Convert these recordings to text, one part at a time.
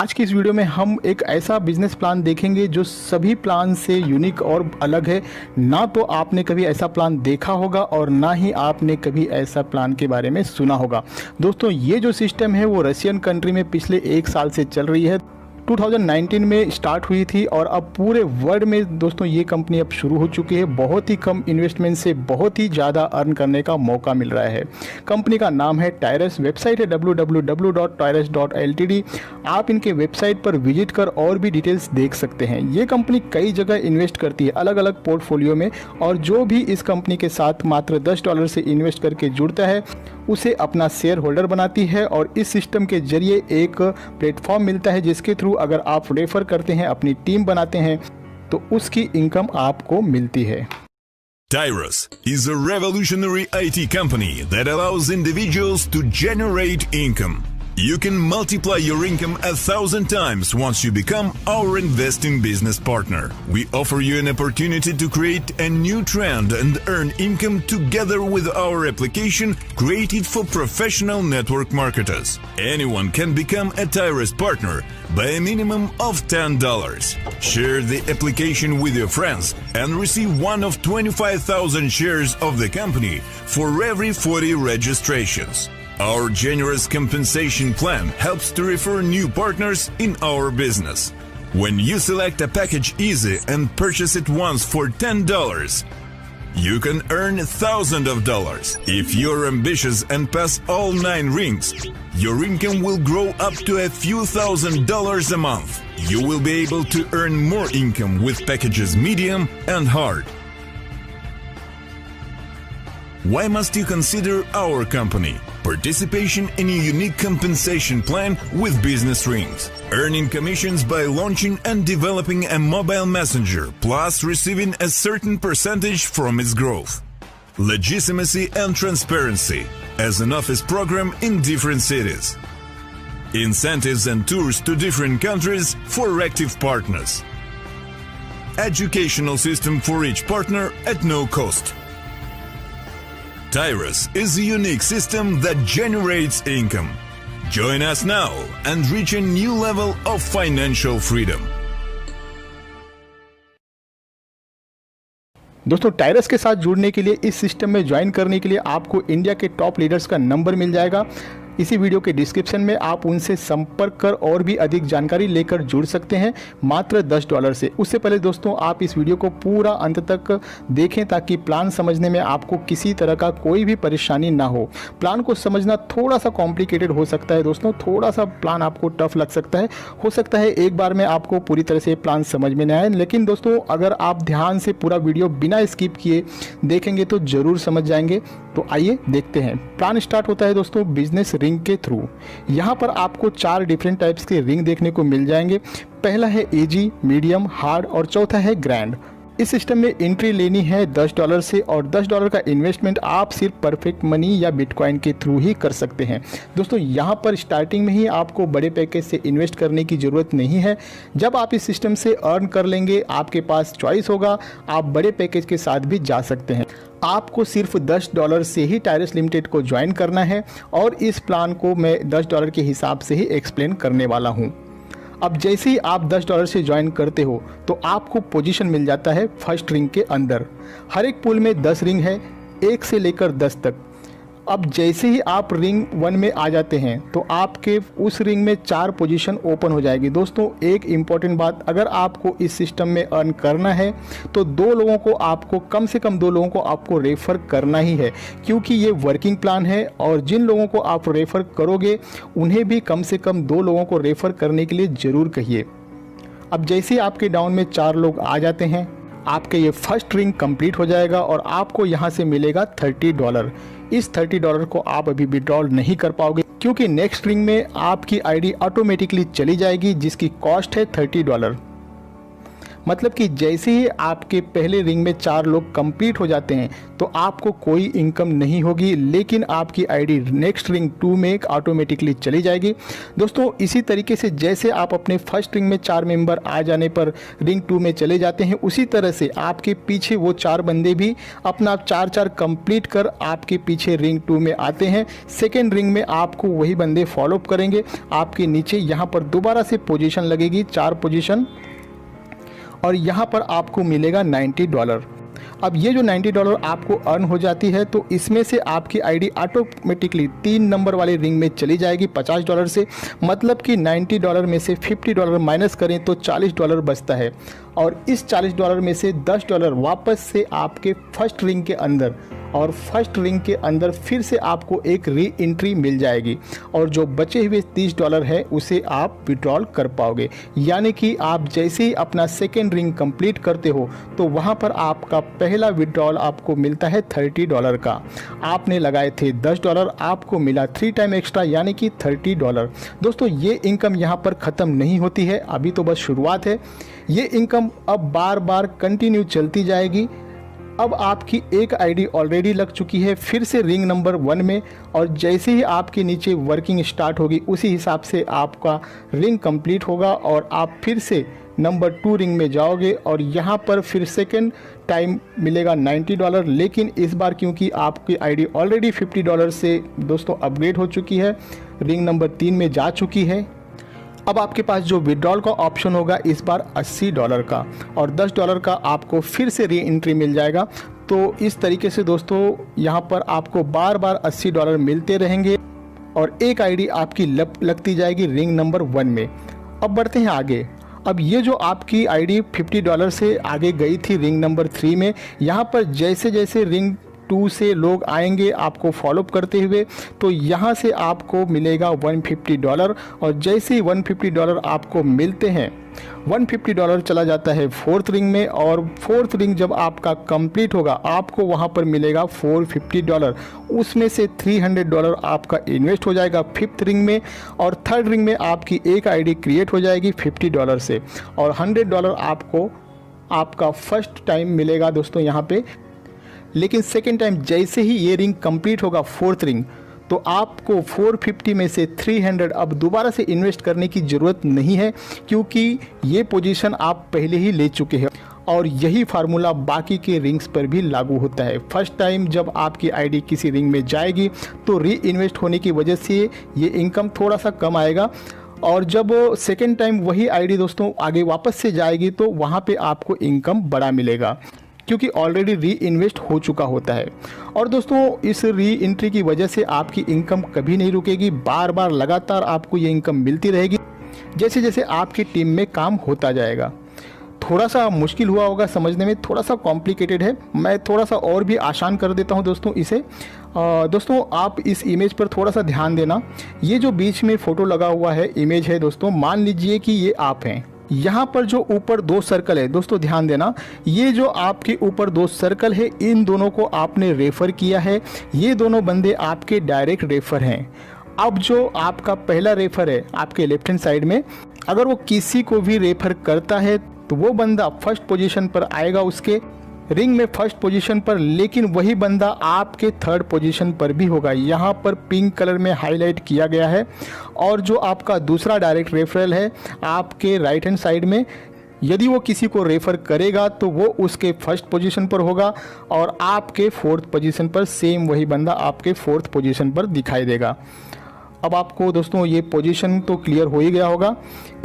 आज की इस वीडियो में हम एक ऐसा बिजनेस प्लान देखेंगे जो सभी प्लान से यूनिक और अलग है। ना तो आपने कभी ऐसा प्लान देखा होगा और ना ही आपने कभी ऐसा प्लान के बारे में सुना होगा। दोस्तों, ये जो सिस्टम है वो रशियन कंट्री में पिछले 1 साल से चल रही है। 2019 में स्टार्ट हुई थी और अब पूरे वर्ल्ड में दोस्तों ये कंपनी अब शुरू हो चुकी है। बहुत ही कम इन्वेस्टमेंट से बहुत ही ज़्यादा अर्न करने का मौका मिल रहा है। कंपनी का नाम है टायरस, वेबसाइट है www.tyrus.ltd। आप इनके वेबसाइट पर विजिट कर और भी डिटेल्स देख सकते हैं। ये कंपनी कई जगह इन्वेस्ट करती है, अलग अलग पोर्टफोलियो में, और जो भी इस कंपनी के साथ मात्र $10 से इन्वेस्ट करके जुड़ता है उसे अपना शेयर होल्डर बनाती है। और इस सिस्टम के जरिए एक प्लेटफॉर्म मिलता है जिसके थ्रू अगर आप रेफर करते हैं, अपनी टीम बनाते हैं, तो उसकी इनकम आपको मिलती है। Tyrus is a revolutionary IT company that allows individuals to generate income. You can multiply your income 1,000 times once you become our investing business partner. We offer you an opportunity to create a new trend and earn income together with our application created for professional network marketers. Anyone can become a Tyrus partner by a minimum of $10. Share the application with your friends and receive one of 25,000 shares of the company for every 40 registrations. Our generous compensation plan helps to refer new partners in our business. When you select a package easy and purchase it once for $10, you can earn thousands of dollars. If you're ambitious and pass all 9 rings, your income will grow up to a few $1,000s a month. You will be able to earn more income with packages medium and hard. Why must you consider our company? Participation in a unique compensation plan with business rings. Earning commissions by launching and developing a mobile messenger, plus receiving a certain percentage from its growth. Legitimacy and transparency as an office program in different cities. Incentives and tours to different countries for active partners. Educational system for each partner at no cost. Tyrus is a unique system that generates income. Join us now and reach a new level of financial freedom. दोस्तों, टायरस के साथ जुड़ने के लिए, इस system में join करने के लिए आपको इंडिया के टॉप लीडर्स का नंबर मिल जाएगा। इसी वीडियो के डिस्क्रिप्शन में आप उनसे संपर्क कर और भी अधिक जानकारी लेकर जुड़ सकते हैं मात्र $10 से। उससे पहले दोस्तों, आप इस वीडियो को पूरा अंत तक देखें ताकि प्लान समझने में आपको किसी तरह का कोई भी परेशानी ना हो। प्लान को समझना थोड़ा सा कॉम्प्लिकेटेड हो सकता है दोस्तों, थोड़ा सा प्लान आपको टफ लग सकता है। हो सकता है एक बार में आपको पूरी तरह से प्लान समझ में न आए, लेकिन दोस्तों अगर आप ध्यान से पूरा वीडियो बिना स्किप किए देखेंगे तो ज़रूर समझ जाएंगे। तो आइए देखते हैं। प्लान स्टार्ट होता है दोस्तों बिजनेस रिंग के थ्रू। यहाँ पर आपको 4 डिफरेंट टाइप्स के रिंग देखने को मिल जाएंगे। पहला है एजी, मीडियम, हार्ड और चौथा है ग्रैंड। इस सिस्टम में एंट्री लेनी है $10 से और $10 का इन्वेस्टमेंट आप सिर्फ परफेक्ट मनी या बिटकॉइन के थ्रू ही कर सकते हैं। दोस्तों, यहाँ पर स्टार्टिंग में ही आपको बड़े पैकेज से इन्वेस्ट करने की ज़रूरत नहीं है। जब आप इस सिस्टम से अर्न कर लेंगे, आपके पास चॉइस होगा, आप बड़े पैकेज के साथ भी जा सकते हैं। आपको सिर्फ $10 से ही टायरस लिमिटेड को ज्वाइन करना है और इस प्लान को मैं $10 के हिसाब से ही एक्सप्लेन करने वाला हूँ। अब जैसे ही आप $10 से ज्वाइन करते हो तो आपको पोजीशन मिल जाता है फर्स्ट रिंग के अंदर। हर एक पूल में 10 रिंग है, 1 से लेकर 10 तक। अब जैसे ही आप रिंग 1 में आ जाते हैं तो आपके उस रिंग में 4 पोजीशन ओपन हो जाएगी। दोस्तों, एक इम्पॉर्टेंट बात, अगर आपको इस सिस्टम में अर्न करना है तो कम से कम 2 लोगों को आपको रेफ़र करना ही है, क्योंकि ये वर्किंग प्लान है और जिन लोगों को आप रेफ़र करोगे उन्हें भी कम से कम 2 लोगों को रेफ़र करने के लिए ज़रूर कहिए। अब जैसे ही आपके डाउन में 4 लोग आ जाते हैं, आपके ये फर्स्ट रिंग कंप्लीट हो जाएगा और आपको यहाँ से मिलेगा $30। इस $30 को आप अभी विड्रॉल नहीं कर पाओगे क्योंकि नेक्स्ट रिंग में आपकी आईडी ऑटोमेटिकली चली जाएगी जिसकी कॉस्ट है $30। मतलब कि जैसे ही आपके पहले रिंग में 4 लोग कंप्लीट हो जाते हैं तो आपको कोई इनकम नहीं होगी, लेकिन आपकी आईडी नेक्स्ट रिंग 2 में ऑटोमेटिकली चली जाएगी। दोस्तों इसी तरीके से जैसे आप अपने फर्स्ट रिंग में 4 मेंबर आ जाने पर रिंग 2 में चले जाते हैं, उसी तरह से आपके पीछे वो 4 बंदे भी अपना 4-4 कंप्लीट कर आपके पीछे रिंग 2 में आते हैं। सेकेंड रिंग में आपको वही बंदे फॉलो अप करेंगे। आपके नीचे यहाँ पर दोबारा से पोजीशन लगेगी, 4 पोजीशन, और यहाँ पर आपको मिलेगा $90। अब ये जो $90 आपको अर्न हो जाती है तो इसमें से आपकी आईडी ऑटोमेटिकली 3 नंबर वाले रिंग में चली जाएगी $50 से। मतलब कि $90 में से $50 माइनस करें तो $40 बचता है, और इस $40 में से $10 वापस से आपके फर्स्ट रिंग के अंदर, और फर्स्ट रिंग के अंदर फिर से आपको एक री एंट्री मिल जाएगी, और जो बचे हुए $30 है उसे आप विड्रॉल कर पाओगे। यानी कि आप जैसे ही अपना सेकेंड रिंग कंप्लीट करते हो तो वहाँ पर आपका पहला विड्रॉल आपको मिलता है $30 का। आपने लगाए थे $10, आपको मिला 3 टाइम एक्स्ट्रा यानी कि $30। दोस्तों ये इनकम यहाँ पर ख़त्म नहीं होती है, अभी तो बस शुरुआत है। ये इनकम अब बार बार कंटिन्यू चलती जाएगी। अब आपकी एक आईडी ऑलरेडी लग चुकी है फिर से रिंग नंबर 1 में, और जैसे ही आपके नीचे वर्किंग स्टार्ट होगी उसी हिसाब से आपका रिंग कंप्लीट होगा और आप फिर से नंबर 2 रिंग में जाओगे, और यहाँ पर फिर सेकेंड टाइम मिलेगा $90। लेकिन इस बार क्योंकि आपकी आईडी ऑलरेडी $50 से दोस्तों अपग्रेड हो चुकी है, रिंग नंबर 3 में जा चुकी है, अब आपके पास जो विड्रॉल का ऑप्शन होगा इस बार $80 का, और $10 का आपको फिर से री एंट्री मिल जाएगा। तो इस तरीके से दोस्तों यहाँ पर आपको बार बार $80 मिलते रहेंगे, और एक आईडी आपकी लगती जाएगी रिंग नंबर 1 में। अब बढ़ते हैं आगे। अब ये जो आपकी आईडी $50 से आगे गई थी रिंग नंबर 3 में, यहाँ पर जैसे जैसे रिंग 2 से लोग आएंगे आपको फॉलोअप करते हुए, तो यहाँ से आपको मिलेगा $150, और जैसे ही $150 आपको मिलते हैं, $150 चला जाता है 4th रिंग में, और 4th रिंग जब आपका कंप्लीट होगा आपको वहाँ पर मिलेगा $450। उसमें से $300 आपका इन्वेस्ट हो जाएगा 5th रिंग में, और 3rd रिंग में आपकी एक आईडी क्रिएट हो जाएगी $50 से, और $100 आपको आपका फर्स्ट टाइम मिलेगा दोस्तों यहाँ पे। लेकिन सेकेंड टाइम जैसे ही ये रिंग कंप्लीट होगा 4th रिंग, तो आपको 450 में से 300 अब दोबारा से इन्वेस्ट करने की ज़रूरत नहीं है, क्योंकि ये पोजीशन आप पहले ही ले चुके हैं, और यही फार्मूला बाकी के रिंग्स पर भी लागू होता है। फर्स्ट टाइम जब आपकी आईडी किसी रिंग में जाएगी तो री इन्वेस्ट होने की वजह से ये इनकम थोड़ा सा कम आएगा, और जब सेकेंड टाइम वही आईडी दोस्तों आगे वापस से जाएगी तो वहाँ पे आपको इनकम बड़ा मिलेगा, क्योंकि ऑलरेडी री इन्वेस्ट हो चुका होता है। और दोस्तों इस री एंट्री की वजह से आपकी इनकम कभी नहीं रुकेगी, बार बार लगातार आपको ये इनकम मिलती रहेगी जैसे जैसे आपकी टीम में काम होता जाएगा। थोड़ा सा मुश्किल हुआ होगा समझने में, थोड़ा सा कॉम्प्लिकेटेड है, मैं थोड़ा सा और भी आसान कर देता हूं दोस्तों इसे। दोस्तों आप इस इमेज पर थोड़ा सा ध्यान देना। ये जो बीच में फ़ोटो लगा हुआ है इमेज है दोस्तों, मान लीजिए कि ये आप हैं। यहाँ पर जो ऊपर 2 सर्कल है दोस्तों ध्यान देना, ये जो आपके ऊपर 2 सर्कल है इन दोनों को आपने रेफ़र किया है, ये दोनों बंदे आपके डायरेक्ट रेफ़र हैं। अब जो आपका पहला रेफ़र है आपके लेफ्ट हैंड साइड में, अगर वो किसी को भी रेफ़र करता है तो वो बंदा फर्स्ट पोजीशन पर आएगा उसके रिंग में फर्स्ट पोजीशन पर, लेकिन वही बंदा आपके 3rd पोजीशन पर भी होगा। यहाँ पर पिंक कलर में हाईलाइट किया गया है। और जो आपका दूसरा डायरेक्ट रेफरल है आपके राइट हैंड साइड में, यदि वो किसी को रेफ़र करेगा तो वो उसके फर्स्ट पोजीशन पर होगा, और आपके 4th पोजीशन पर सेम वही बंदा आपके 4th पोजीशन पर दिखाई देगा। अब आपको दोस्तों ये पोजीशन तो क्लियर हो ही गया होगा।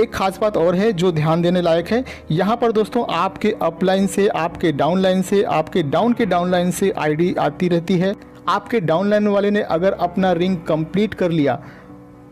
एक खास बात और है जो ध्यान देने लायक है, यहाँ पर दोस्तों आपके अपलाइन से, आपके डाउन लाइन से, आपके डाउन के डाउन लाइन से आईडी आती रहती है। आपके डाउन लाइन वाले ने अगर अपना रिंग कंप्लीट कर लिया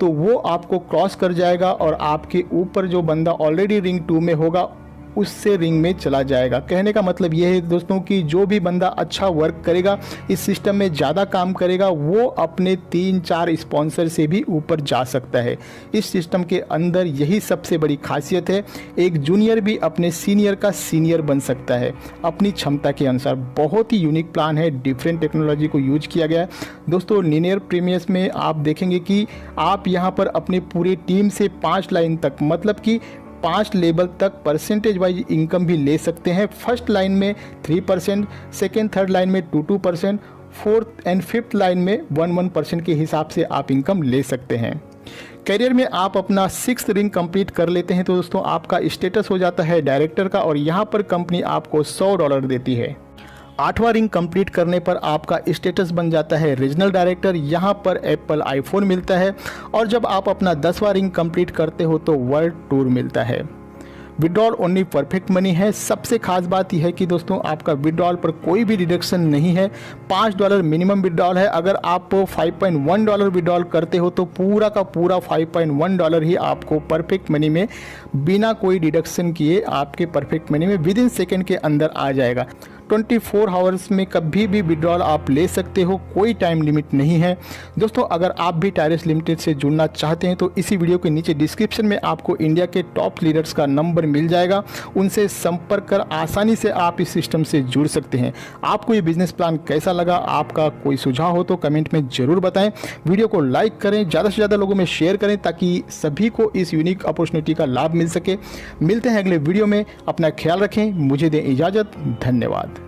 तो वो आपको क्रॉस कर जाएगा, और आपके ऊपर जो बंदा ऑलरेडी रिंग 2 में होगा उससे रिंग में चला जाएगा। कहने का मतलब ये है दोस्तों कि जो भी बंदा अच्छा वर्क करेगा, इस सिस्टम में ज़्यादा काम करेगा, वो अपने 3-4 स्पॉन्सर से भी ऊपर जा सकता है। इस सिस्टम के अंदर यही सबसे बड़ी खासियत है, एक जूनियर भी अपने सीनियर का सीनियर बन सकता है अपनी क्षमता के अनुसार। बहुत ही यूनिक प्लान है, डिफरेंट टेक्नोलॉजी को यूज किया गया है दोस्तों। लीनियर प्रीमियस में आप देखेंगे कि आप यहाँ पर अपने पूरे टीम से 5 लाइन तक, मतलब कि 5 लेवल तक परसेंटेज वाइज इनकम भी ले सकते हैं। फर्स्ट लाइन में 3%, सेकेंड थर्ड लाइन में 2% 4th एंड 5th लाइन में 1% के हिसाब से आप इनकम ले सकते हैं। करियर में आप अपना 6th रिंग कंप्लीट कर लेते हैं तो दोस्तों आपका स्टेटस हो जाता है डायरेक्टर का, और यहाँ पर कंपनी आपको $100 देती है। 8वां रिंग कंप्लीट करने पर आपका स्टेटस बन जाता है रीजनल डायरेक्टर, यहाँ पर एप्पल आईफोन मिलता है। और जब आप अपना 10वां रिंग कंप्लीट करते हो तो वर्ल्ड टूर मिलता है। विड्रॉल ओनली परफेक्ट मनी है। सबसे खास बात यह है कि दोस्तों आपका विड्रॉल पर कोई भी डिडक्शन नहीं है। $5 मिनिमम विड्रॉल है। अगर आप $5.1 विड्रॉल करते हो तो पूरा का पूरा $5.1 ही आपको परफेक्ट मनी में बिना कोई डिडक्शन किए आपके परफेक्ट मनी में विद इन सेकेंड के अंदर आ जाएगा। 24 आवर्स में कभी भी विड्रॉल आप ले सकते हो, कोई टाइम लिमिट नहीं है। दोस्तों अगर आप भी टायरस लिमिटेड से जुड़ना चाहते हैं तो इसी वीडियो के नीचे डिस्क्रिप्शन में आपको इंडिया के टॉप लीडर्स का नंबर मिल जाएगा, उनसे संपर्क कर आसानी से आप इस सिस्टम से जुड़ सकते हैं। आपको ये बिजनेस प्लान कैसा लगा, आपका कोई सुझाव हो तो कमेंट में ज़रूर बताएं। वीडियो को लाइक करें, ज़्यादा से ज़्यादा लोगों में शेयर करें ताकि सभी को इस यूनिक अपॉर्चुनिटी का लाभ मिल सके। मिलते हैं अगले वीडियो में, अपना ख्याल रखें, मुझे दें इजाज़त, धन्यवाद।